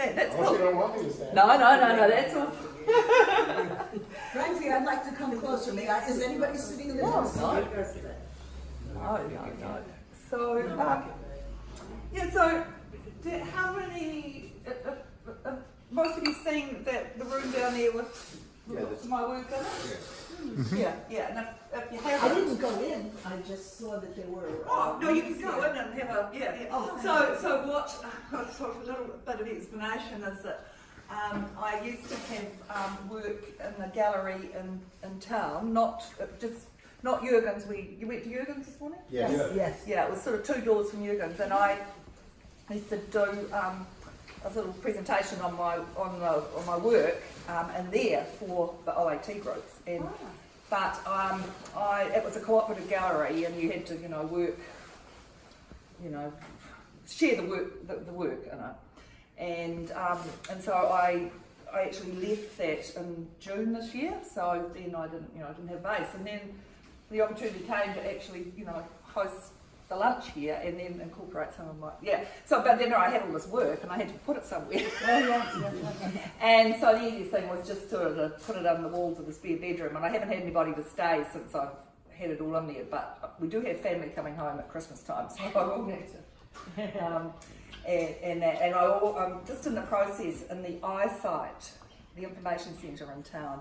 stand. That's Oh, cool. you don't want me to stand? No, that's all. Frankly, I'd like to come closer. Is anybody sitting in the middle? No. So, how many, most of you seen that the room down there with my work in it? Yeah, and if you I haven't. didn't go in, I just saw that there were. Oh, no, you can go in and have a, Oh, So a little bit of explanation is that I used to have work in the gallery in town, not Jurgen's. You went to Jurgen's this morning? Yes. Yeah, it was sort of 2 doors from Jurgen's, and I used to do a little presentation on my work in there for the OAT groups, and but it was a cooperative gallery, and you had to work, share the work in it, and so I actually left that in June this year. So then I didn't have base, and then the opportunity came to actually host the lunch here and then incorporate some of my So but then I had all this work and I had to put it somewhere. And so the easiest thing was just to put it on the walls of the spare bedroom, and I haven't had anybody to stay since I had it all in there. But we do have family coming home at Christmas time, so I will need to. I'm just in the process in the eyesight, the information centre in town.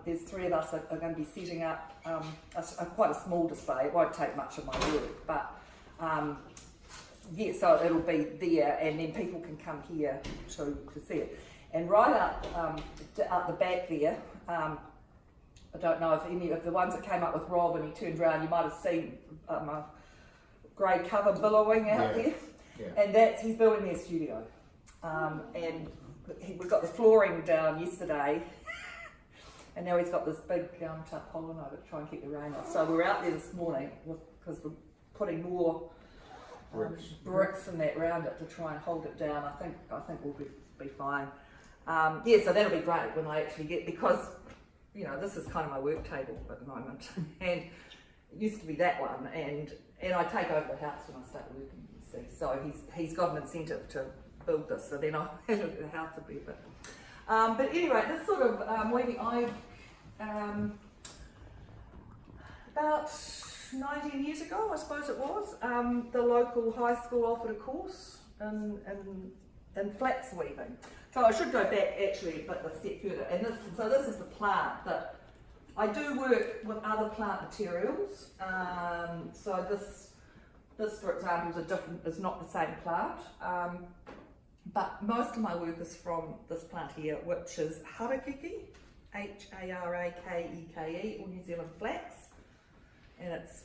There's 3 of us are going to be setting up quite a small display. It won't take much of my work, but so it'll be there, and then people can come here to see it. And right up the back there, I don't know if any of the ones that came up with Rob and he turned around, you might have seen a grey cover billowing out there. Yeah. And he's building their studio. And we got the flooring down yesterday. And now he's got this big tarpaulin over to try and keep the rain off. So we're out there this morning because we're putting more bricks and that around it to try and hold it down. I think we'll be fine. So that'll be great when I actually get, because this is kind of my work table at the moment, and it used to be that one, and I take over the house when I start working. You see, so he's got an incentive to build this, so then the house will be a bit. But anyway, this sort of about 19 years ago, I suppose it was, the local high school offered a course in flax weaving. So I should go back actually a step further. And this is the plant that I do work with other plant materials. So this for example is not the same plant. But most of my work is from this plant here, which is Hotikaka, Harakeke, or New Zealand flax, and its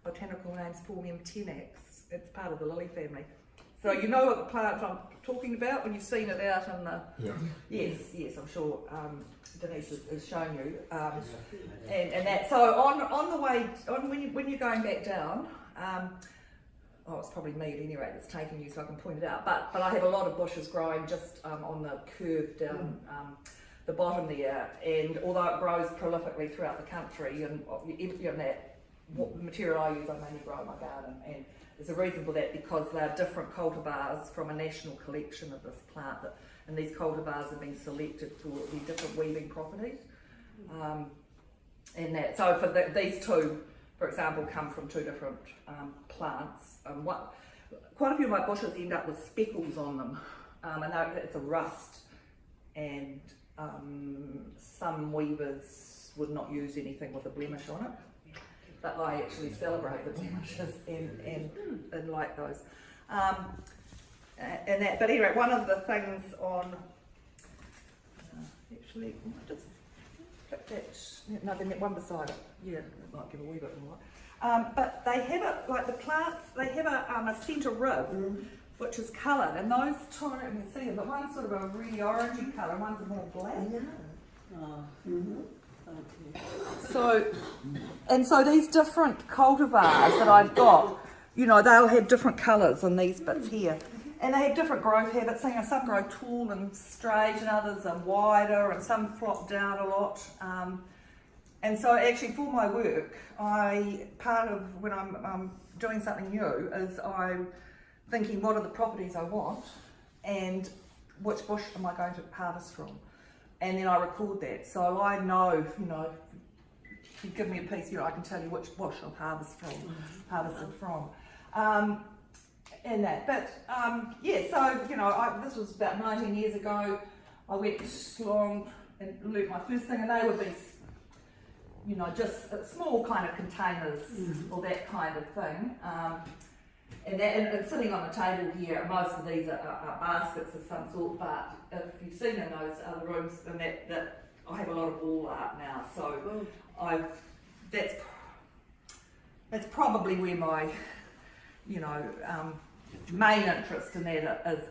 botanical name is Phormium tenax. It's part of the lily family. So you know what the plant I'm talking about when you've seen it out in the... Yeah. Yes, I'm sure Denise has shown you. And that, so on the way, when you're going back down, it's probably me at any rate that's taking you so I can point it out, but I have a lot of bushes growing just on the curve down the bottom there, and although it grows prolifically throughout the country, and what material I use I mainly grow in my garden, and there's a reason for that, because there are different cultivars from a national collection of this plant, and these cultivars have been selected for the different weaving properties, so for these two, for example, come from 2 different plants. Quite a few of my bushes end up with speckles on them, and it's a rust, and some weavers would not use anything with a blemish on it, but I actually celebrate the blemishes and like those. But anyway, one of the things on, actually, just put that, no, then that one beside it, it might give a wee bit more. But they have the plants, they have a centre rib, which is coloured, and those two, I don't know if you can see them, but one's sort of a really orangey colour, and one's more black. So these different cultivars that I've got, they'll have different colours on these bits here. And they have different growth habits. Some grow tall and straight, and others are wider, and some flop down a lot. And so actually for my work, part of when I'm doing something new is I'm thinking what are the properties I want, and which bush am I going to harvest from? And then I record that, so I know, if you give me a piece, I can tell you which bush I've harvested from. And that, but so this was about 19 years ago. I went along and learnt my first thing, and they would be, just small kind of containers or that kind of thing. And sitting on the table here, most of these are baskets of some sort, but if you've seen in those other rooms, and that I have a lot of wall art now, so that's probably where my, main interest in that is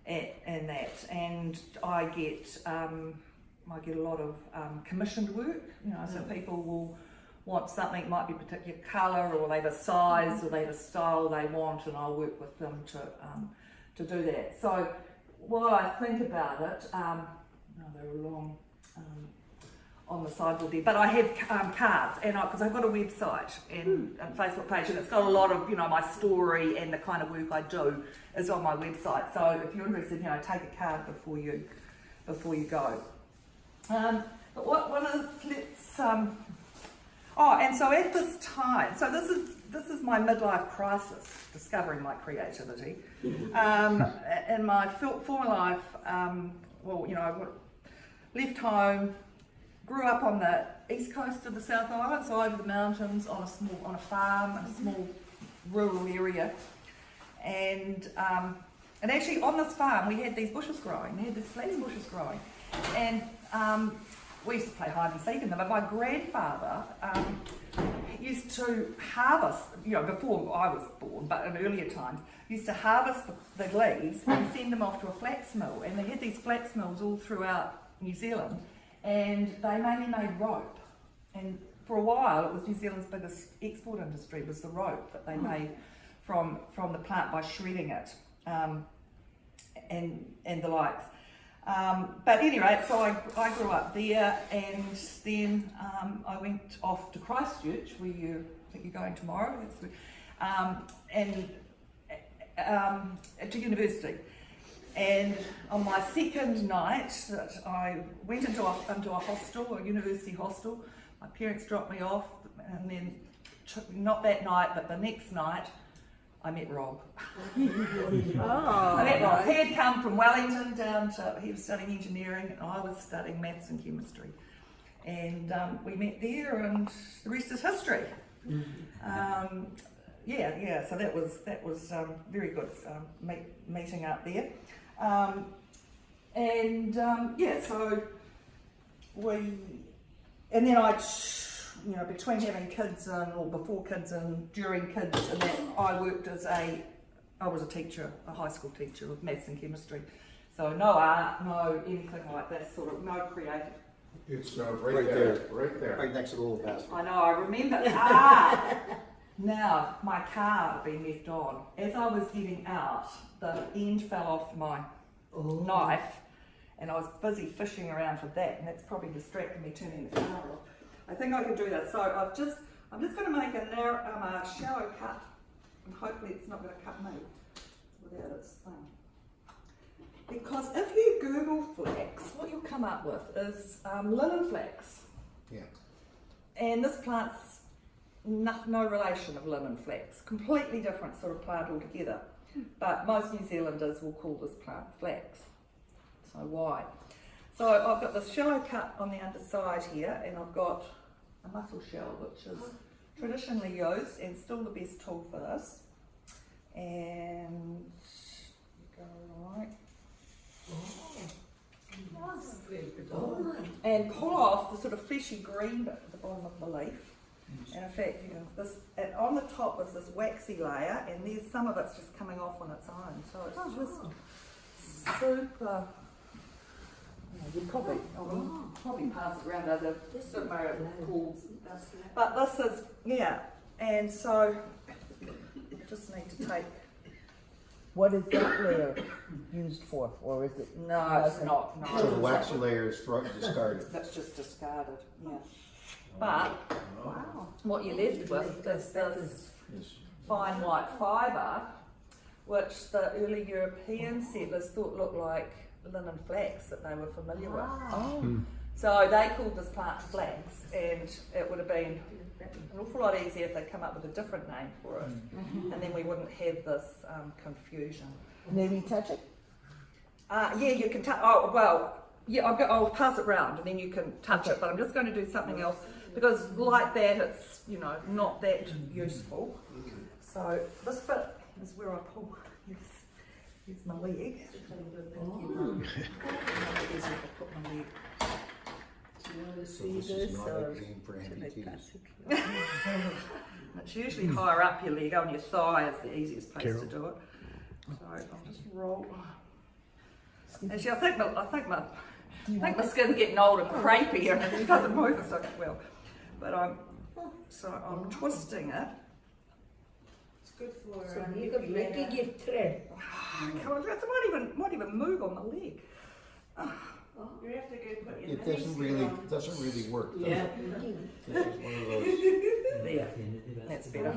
in that, and I get a lot of commissioned work, so people will want something, it might be a particular colour, or they have a size, or they have a style they want, and I'll work with them to do that. So while I think about it, they were long on the sideboard there, but I have cards, and because I've got a website and Facebook page, and it's got a lot of my story and the kind of work I do is on my website. So if you're interested, take a card before you go. But one of the and so at this time, so this is my midlife crisis, discovering my creativity. In my former life, I left home, grew up on the east coast of the South Island, so over the mountains on a farm, in a small rural area, and actually on this farm we had these bushes growing. We had these flax bushes growing, and we used to play hide and seek in them. But my grandfather used to harvest, before I was born, but in earlier times, used to harvest the leaves and send them off to a flax mill. And they had these flax mills all throughout New Zealand, and they mainly made rope. And for a while, it was New Zealand's biggest export industry, was the rope that they made from the plant by shredding it, and the likes. But anyway, so I grew up there, and then I went off to Christchurch, where I think you're going tomorrow, and to university. And on my second night, that I went into a hostel, a university hostel. My parents dropped me off, and then not that night, but the next night, I met Rob. I met Rob. He had come from Wellington he was studying engineering, and I was studying maths and chemistry. And we met there, and the rest is history. So that was very good meeting up there. So and then between having kids or before kids and during kids, and that I was a teacher, a high school teacher of maths and chemistry. So no art, no anything like that, sort of, no creative. It's right there. Right next to the little basket. I know, I remember. Now, my car had been left on. As I was getting out, the end fell off my knife, and I was busy fishing around for that, and that's probably distracted me turning the car off. I think I can do that. So I'm just going to make a shallow cut, and hopefully it's not going to cut me without its thing. Because if you Google flax, what you'll come up with is linen flax. Yeah. And this plant's no relation of linen flax, completely different sort of plant altogether. But most New Zealanders will call this plant flax. So why? So I've got this shallow cut on the underside here, and I've got a mussel shell, which is traditionally used and still the best tool for this. And go right. And pull off the sort of fleshy green bit at the bottom of the leaf. And in fact, this, and on the top is this waxy layer, and there's some of it's just coming off on its own. So it's just super. You probably pass it around other calls. But this is, and so you just need to take. What is that layer used for, or is it? No, it's not. No. So the waxy layer is discarded. That's just discarded, yeah. But what you're left with is this fine white fibre, which the early European settlers thought looked like linen flax that they were familiar with. Oh, So they called this plant flax, and it would have been an awful lot easier if they'd come up with a different name for it, and then we wouldn't have this confusion. maybe touch it? Yeah, you can touch. Oh well, yeah. I'll pass it round, and then you can touch it. But I'm just going to do something else because, like that, it's not that useful. So this bit is where I pull. Here's my leg. Put my leg. Do you want to see This this? is not a game for amputees. It's usually higher up your leg, on your thigh is the easiest place to do it. So I'll just roll. Actually, I think my skin's getting old and crepey and it doesn't move as well. But I'm twisting it. It's good for. So you could make a gift thread. Come on, it might even move on the leg. You have to go put your It doesn't really work, does Yeah. it? This is one of those. There, that's better.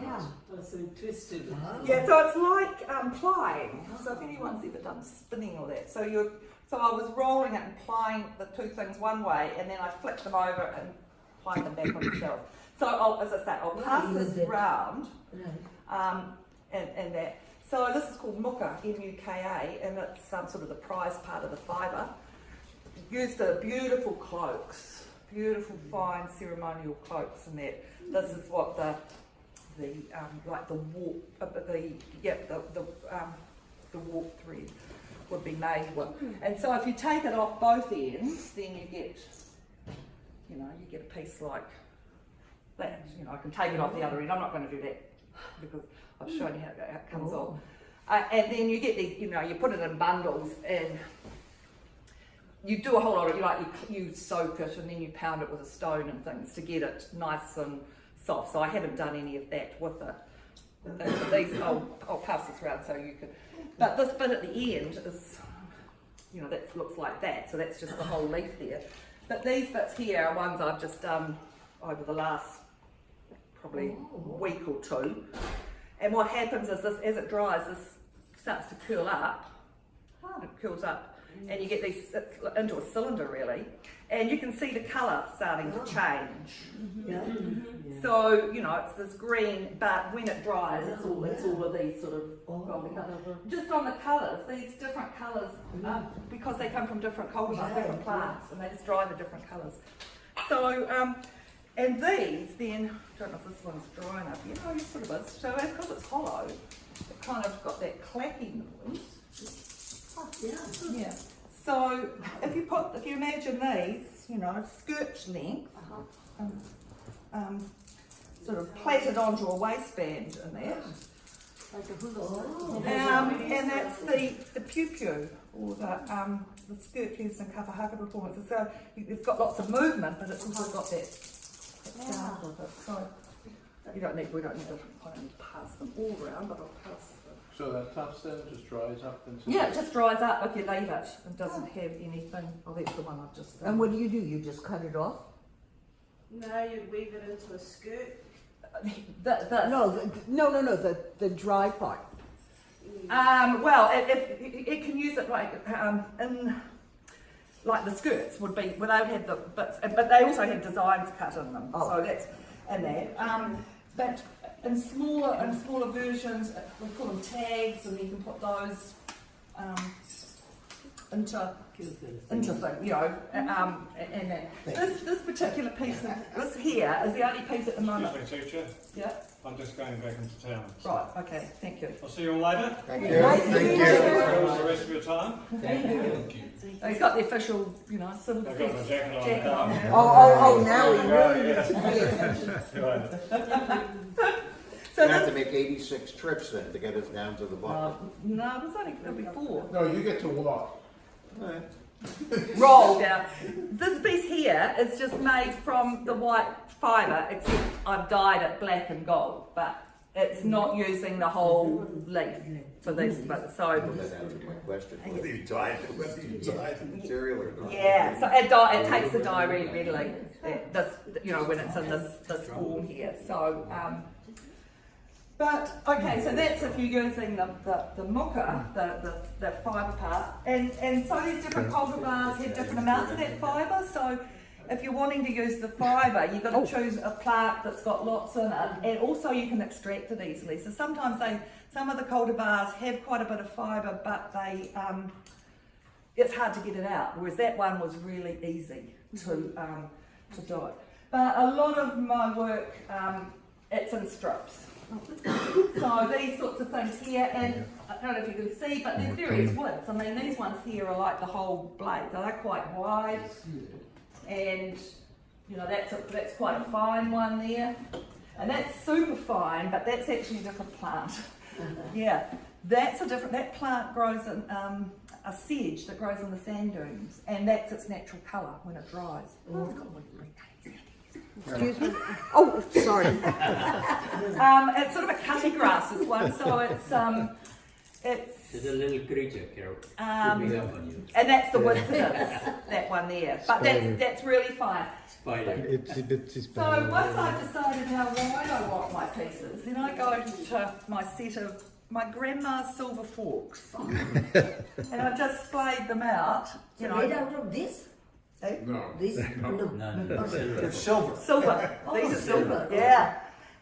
That's so twisted. Yeah, so it's like plying. So if anyone's ever done spinning or that, so I was rolling it and plying the two things one way, and then I flipped them over and plied them back on themselves. So as I say, I'll pass this round, and that. So this is called muka, M-U-K-A, and it's sort of the prized part of the fibre. Used the beautiful cloaks, beautiful fine ceremonial cloaks, and that. This is what the warp thread would be made with. And so if you take it off both ends, then you get a piece like that. I can take it off the other end. I'm not going to do that because I've shown you how it comes off. And then you get these, you put it in bundles and you do a whole lot of, you soak it and then you pound it with a stone and things to get it nice and soft. So I haven't done any of that with it. These, I'll pass this around so you can. But this bit at the end is, that looks like that. So that's just the whole leaf there. But these bits here are ones I've just done over the last probably week or two. And what happens is this, as it dries, this starts to curl up. It curls up. And you get these into a cylinder really, and you can see the colour starting to change. So it's this green, but when it dries, it's all of these sort of just on the colours. These different colours, because they come from different cultures, different plants, and they just dry the different colours. So and these then, I don't know if this one's dry enough. It sort of is. So because it's hollow, it kind of got that clacking noise. Yeah. So if you imagine these, skirt length, sort of plaited onto a waistband in there. Like a hula hoop. And that's the pew or the skirt piece and kapahaka performance. So it's got lots of movement, but it's also got that sound with it. So we don't need to pass them all around, but I'll pass. So that top stem just dries up into... Yeah, it just dries up if you leave it and doesn't have anything. Oh, that's the one I've just done. And what do? You just cut it off? No, you'd weave it into a skirt. No, the dry part. Well, it can use it like in like the skirts would be without had the bits, but they also had designs cut in them. Oh. So that's in that. But in smaller versions, we call them tags, and you can put those into things, and this particular piece, this here is the only piece at the moment. Excuse me, teacher. Yeah. I'm just going back into town. Right. Okay. Thank you. I'll see you all later. Thank you. Enjoy the rest of your time. So he's got the official, silver I've got my jacket on now. Oh, now we really need to pay attention. See you later. So You have to make 86 trips then to get us down to the bottom. no, there's only 4. No, you get to walk. Roll down. This piece here is just made from the white fibre, except I've dyed it black and gold, but it's not using the whole leaf for this. But so That answered my question. Whether you dyed the material or not. yeah, so it takes the dye really readily. This, when it's in this form here. So But okay, so that's if you're using the muka, the fibre part, and so these different cultivars have different amounts of that fibre. So if you're wanting to use the fibre, you've got to choose a plant that's got lots in it, and also you can extract it easily. So sometimes some of the cultivars have quite a bit of fibre, but it's hard to get it out. Whereas that one was really easy to do it. But a lot of my work, it's in strips. So these sorts of things here, and I don't know if you can see, but there's various widths. I mean, these ones here are like the whole blade, so they're quite wide, and you know that's quite a fine one there, and that's super fine, but that's actually a different plant. Yeah, that's a different. That plant grows in a sedge that grows in the sand dunes, and that's its natural colour when it dries. Oh, it's got one green. Excuse me? Oh, sorry. It's sort of a cutty grass, this one, so it's It's a little creature, Carol. Creeping up on you. and that's the width of it, that one there. But that's really fine. Spider. So once I've decided how wide I want my pieces, then I go to my set of my grandma's silver forks, and I just splayed them out. You know, made out of this? No. This? No, It's silver. silver. These are silver. Yeah.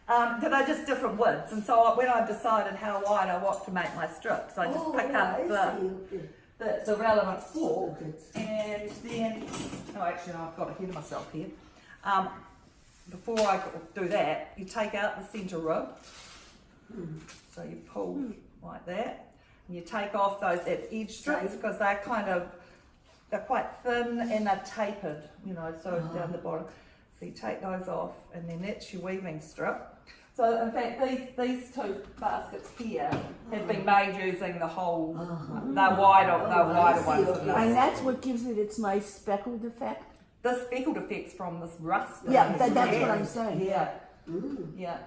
They're just different widths, and so when I decided how wide I want to make my strips, I just pick up the relevant fork, and then, actually I've got ahead of myself here. Before I do that, you take out the centre rib, so you pull like that, and you take off those edge strips because they're quite thin and they're tapered, you know, so down the bottom. So you take those off, and then that's your weaving strip. So in fact, these two baskets here have been made using the whole, they're wider ones. than this. And that's what gives it its nice speckled effect? The speckled effect's from this rust. Yeah, that's what I'm saying. Yeah, yeah.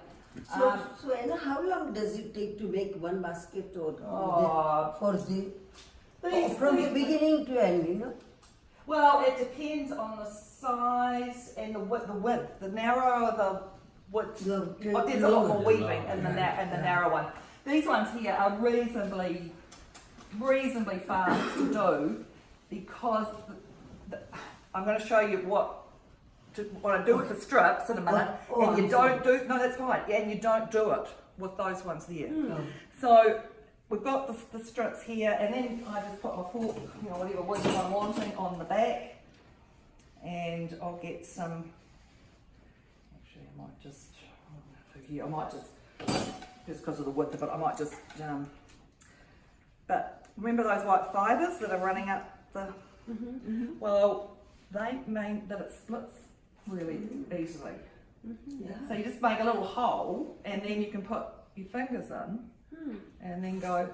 So Anna, how long does it take to make one basket or from the beginning to end, you know? Well, it depends on the size and the width. The narrower the width, there's a lot more weaving in the narrow one. These ones here are reasonably fast to do because I'm going to show you what I do with the strips in a minute. And you don't do, no, that's fine. And you don't do it with those ones there. So we've got the strips here, and then I just put my fork, you know, whatever width I'm wanting on the back, and I'll get some. Actually, I might just because of the width of it, I might just. But remember those white fibres that are running up the. Well, they mean that it splits really easily. So you just make a little hole, and then you can put your fingers in. And then go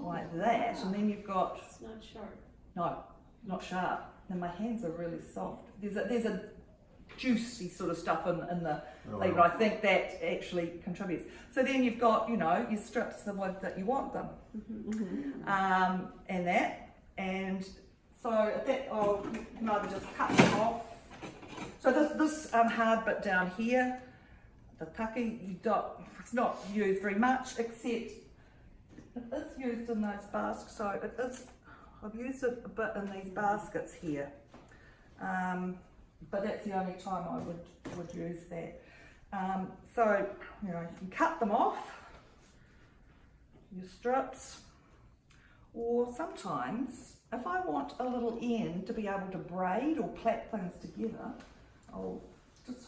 like that, and then you've got. It's not sharp. No, not sharp. And my hands are really soft. There's a juicy sort of stuff in the leaf, but I think that actually contributes. So then you've got, you know, your strips the width that you want them, and that, and so that you can either just cut them off. So this hard bit down here, the taki, it's not used very much, except it is used in those baskets. So it is. I've used it a bit in these baskets here, but that's the only time I would use that. So you know, you can cut them off, your strips, or sometimes if I want a little end to be able to braid or plait things together, I'll just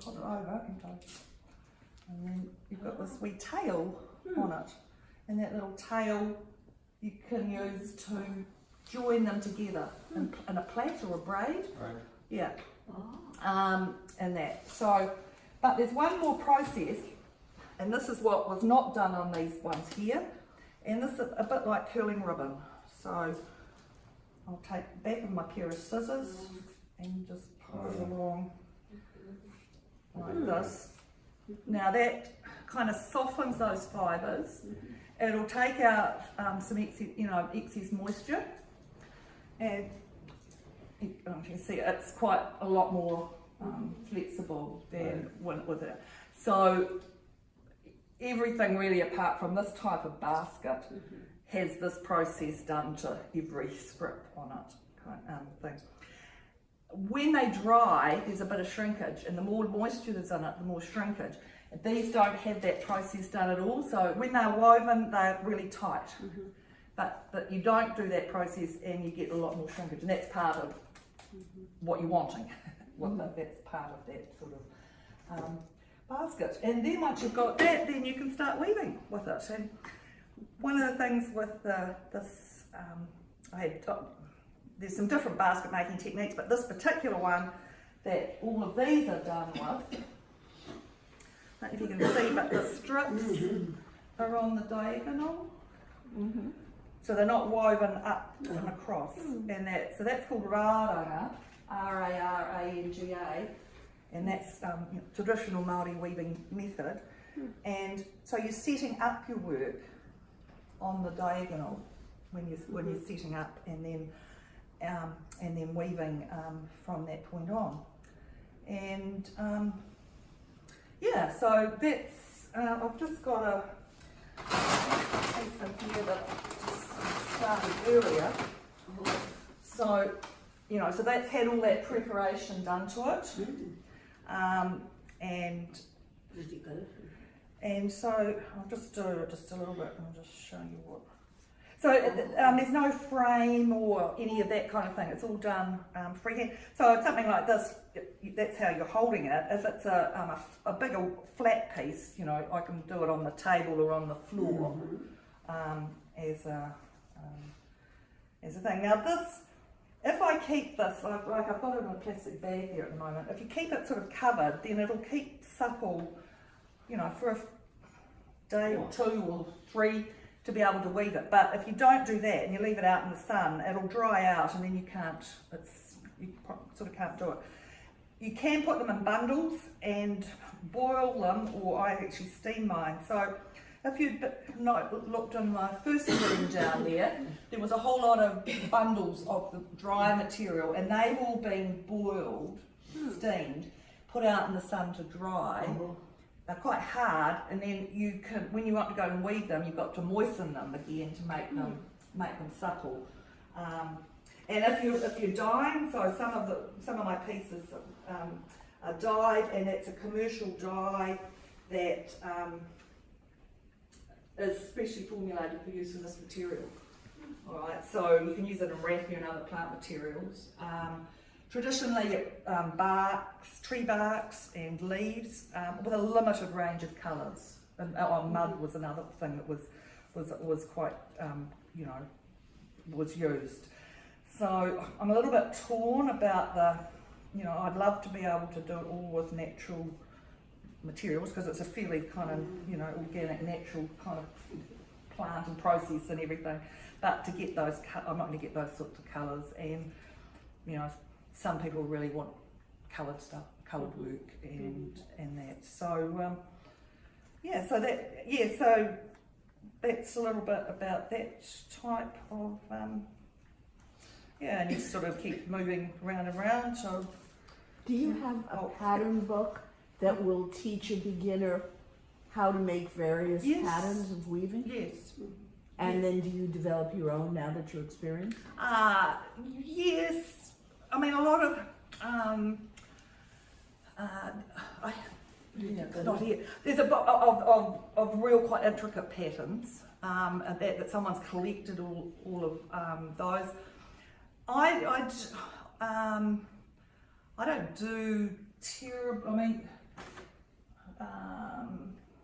put it over and go. And then you've got this wee tail on it, and that little tail you can use to join them together in a plait or a braid. Right. Yeah. And that. So, but there's one more process, and this is what was not done on these ones here, and this is a bit like curling ribbon. So I'll take the back of my pair of scissors and just pull it along like this. Now that kind of softens those fibres. It'll take out some excess moisture, and you can see it's quite a lot more flexible than with it. So everything really apart from this type of basket has this process done to every strip on it kind thing. When they dry, there's a bit of shrinkage, and the more moisture there's in it, the more shrinkage. These don't have that process done at all, so when they're woven, they're really tight. But you don't do that process and you get a lot more shrinkage, and that's part of what you're wanting. That's part of that sort of basket. And then once you've got that, then you can start weaving with it. And one of the things with this, there's some different basket making techniques, but this particular one that all of these are done with, I don't know if you can see, but the strips are on the diagonal. So they're not woven up and across. And so that's called rāranga, R-A-R-A-N-G-A, and that's traditional Māori weaving method. And so you're setting up your work on the diagonal when you're setting up, and then weaving from that point on. And yeah, so that's I've just got a piece in here that I just started earlier. So so that's had all that preparation done to it, and so I'll just do it just a little bit and I'll just show you what. So there's no frame or any of that kind of thing. It's all done freehand. So it's something like this. That's how you're holding it. If it's a bigger flat piece, I can do it on the table or on the floor as a thing. Now this, if I keep this, I've got it in a plastic bag here at the moment. If you keep it sort of covered, then it'll keep supple, for a day or 2 or 3 to be able to weave it. But if you don't do that and you leave it out in the sun, it'll dry out, and then you sort of can't do it. You can put them in bundles and boil them, or I actually steam mine. So if you looked in my first room down there was a whole lot of bundles of the dry material, and they've all been boiled, steamed, put out in the sun to dry. They're quite hard, and then you can, when you want to go and weave them, you've got to moisten them again to make them supple. And if you're dyeing, so some of my pieces are dyed, and it's a commercial dye that is specially formulated for use in this material. All right, so you can use it in raffia and other plant materials. Traditionally, tree barks and leaves with a limited range of colours. And mud was another thing that was quite, was used. So I'm a little bit torn about I'd love to be able to do it all with natural materials, because it's a fairly kind of, organic, natural kind of plant and process and everything. But to get those, I'm not going to get those sorts of colours, and some people really want coloured stuff, coloured work, and that. So so that's a little bit about that type of and you sort of keep moving round and round. So do you have a pattern book that will teach a beginner how to make various patterns of weaving? Yes. And then do you develop your own now that you're experienced? Yes. I mean, a lot of not here. There's a book of real quite intricate patterns that someone's collected all of those. I don't do terrible. I mean,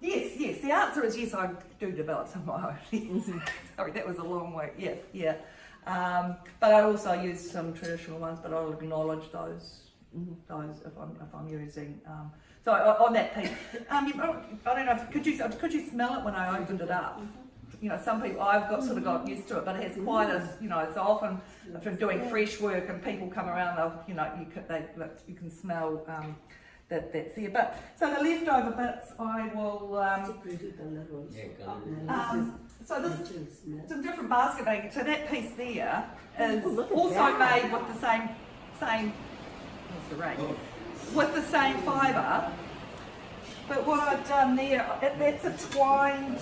yes. The answer is yes. I do develop some of my own. Sorry, that was a long way. Yeah. But I also use some traditional ones, but I'll acknowledge those if I'm using. So on that piece, I don't know. Could you smell it when I opened it up? Some people, I've got used to it, but it has quite a, so often if I'm doing fresh work and people come around, you can smell that's here. But so the leftover bits, I will. So this some different basket making. So that piece there is also made with the same. What's the rate? With the same fibre But what I've done there, that's a twined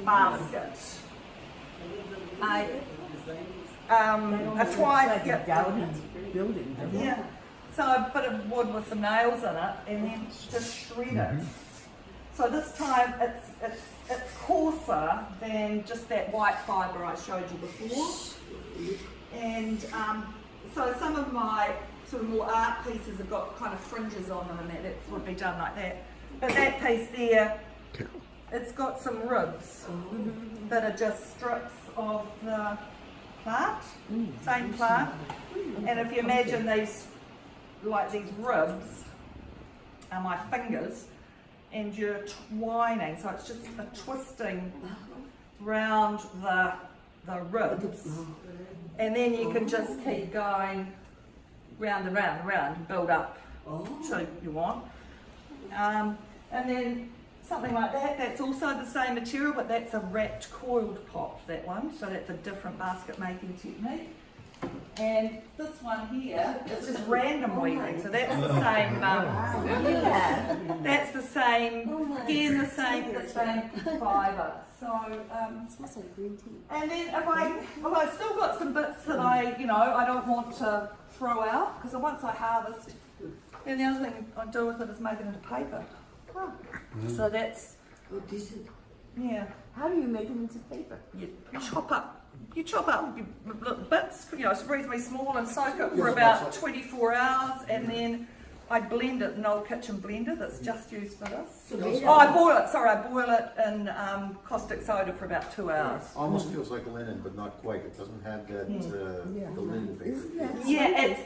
basket. A twined, Like a yeah, Dowdy building. doesn't it? yeah. So a bit of wood with some nails in it, and then just shred it. So this time it's coarser than just that white fibre I showed you before. And so some of my sort of more art pieces have got kind of fringes on them, and that would be done like that. But that piece there, it's got some ribs that are just strips of the plant, same plant. And if you imagine these, like these ribs are my fingers, and you're twining, so it's just a twisting round the ribs, and then you can just keep going round and round and round and build up to you want. And then something like that, that's also the same material, but that's a wrapped coiled pot, that one, so that's a different basket making technique. And this one here is just random weaving, so that's the same. That's the same. Again, the same fibre. So, Smells like green tea. and then if I've still got some bits that I don't want to throw out, because once I harvest, and the other thing I do with it is make it into paper. So that's yeah. How do you make it into paper? You chop up your little bits, it's reasonably small, and soak it for about 24 hours, and then I blend it in an old kitchen blender that's just used for this. I boil it in caustic soda for about 2 hours. Almost feels like linen, but not quite. It doesn't have that, the linen paper. Isn't that Yeah,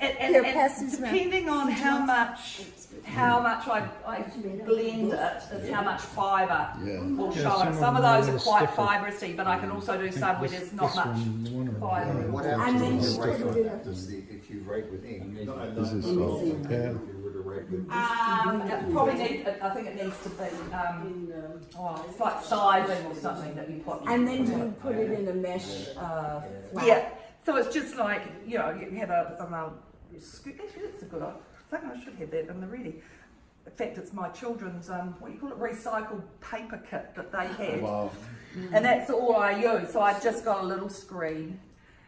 it's depending on how much I blend it is how much fibre will show it. Some of those are quite fibrous-y, but I can also do some where there's not much fibre. What And happens then when you you write put on it that? If you write with ink, This if you were to write with It probably needs, I think it needs to be, it's like sizing or something that you put. And then you put it in a mesh flat. Yeah, so it's just like, you have actually that's a good, I think I should have that in the ready. In fact, it's my children's, recycled paper kit that they had. Wow. And that's all I use, so I just got a little screen.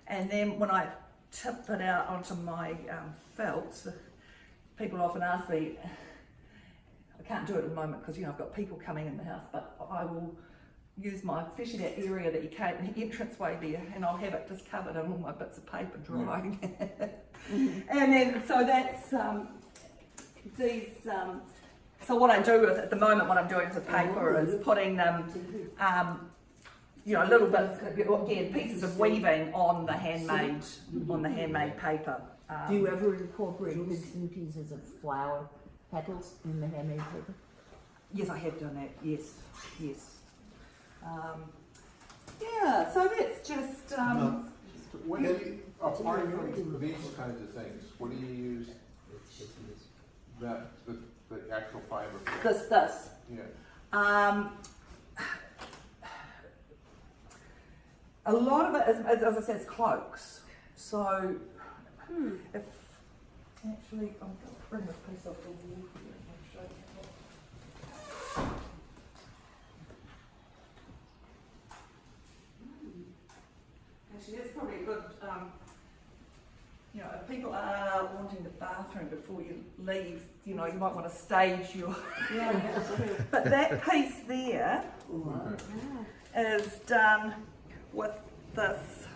And then when I tip it out onto my felts, people often ask me, I can't do it at the moment because I've got people coming in the house, but I will use especially that area that you came, the entranceway there, and I'll have it just covered in all my bits of paper drying. And then, so that's so what I do with, at the moment, what I'm doing with paper is putting them, little bits, again, pieces of weaving on the handmade paper. Do you ever incorporate bits and pieces of flower petals in the handmade paper? Yes, I have done that. Yes. Yeah. So that's just. Apart from these kinds of things, what do you use the actual fiber for? This. Yeah. A lot of it is, as I said, is cloaks. So, if actually, I'm going to bring this piece off the wall here and show you. Actually, that's probably a good, if people are wanting the bathroom before you leave, you might want to stage your. But that piece there is done with this.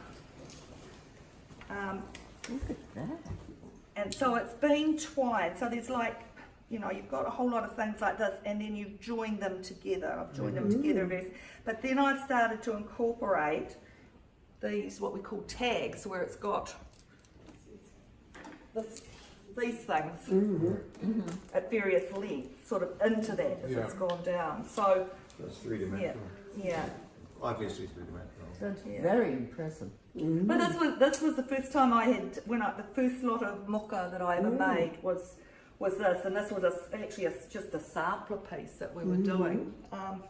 Look at that. And so it's been twined. So there's you've got a whole lot of things like this, and then you join them together. I've joined them together. But then I've started to incorporate these, what we call tags, where it's got these things at various lengths, sort of into that as it's gone down. So That's three-dimensional. yeah. Obviously three-dimensional. That's very impressive. But this was the first time I had, the first lot of muka that I ever made was this, and this was actually just a sampler piece that we were doing. And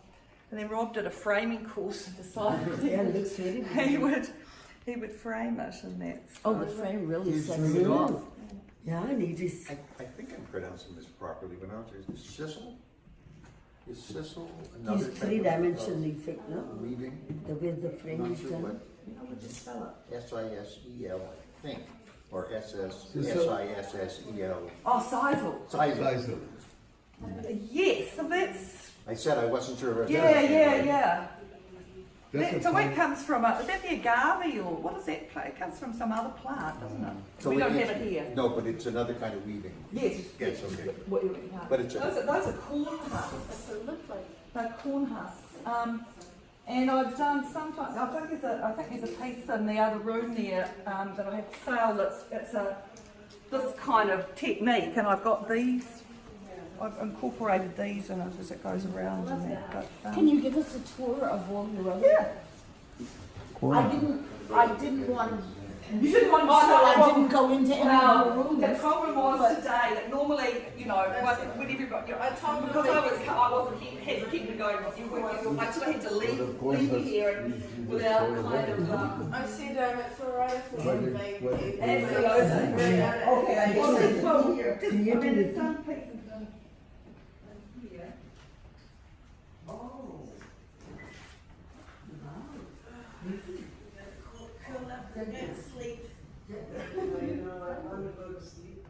then Rob did a framing course and decided he would frame it, and that's. Oh, the frame really sets it off. Yeah, I need this. I think I'm pronouncing this properly, but now it's sisal. Is sisal another It's type three-dimensional effect, no? weaving? The way the frame Not is sure done. what SISEL, I think, or Sisal? SISSEL. Oh, sisal. Sisal. Yes, so that's, I said I wasn't sure. If yeah. That's a So fine- it comes from is that the agave or what does that play? It comes from some other plant, doesn't it? So We don't is- have it here. No, but it's another kind of weaving. Yes. Yes, okay. Yeah. But it's Those are corn husks. They're corn husks. And I've done sometimes. I think there's a piece in the other room there that I have to sell. It's this kind of technique, and I've got these. I've incorporated these in it as it goes around and that. But, Can you give us a tour of all your other? Yeah. I didn't want. You didn't want to I didn't go into any of your The rooms. problem was today that normally, when everybody, I told because I wasn't had to keep it going. I sort of had to leave you here without kind of. I said it's alright if we have big. Okay. Well, there's one here. Can you do There's it? some pieces in here. Curl up and sleep. You know, I want to go to sleep.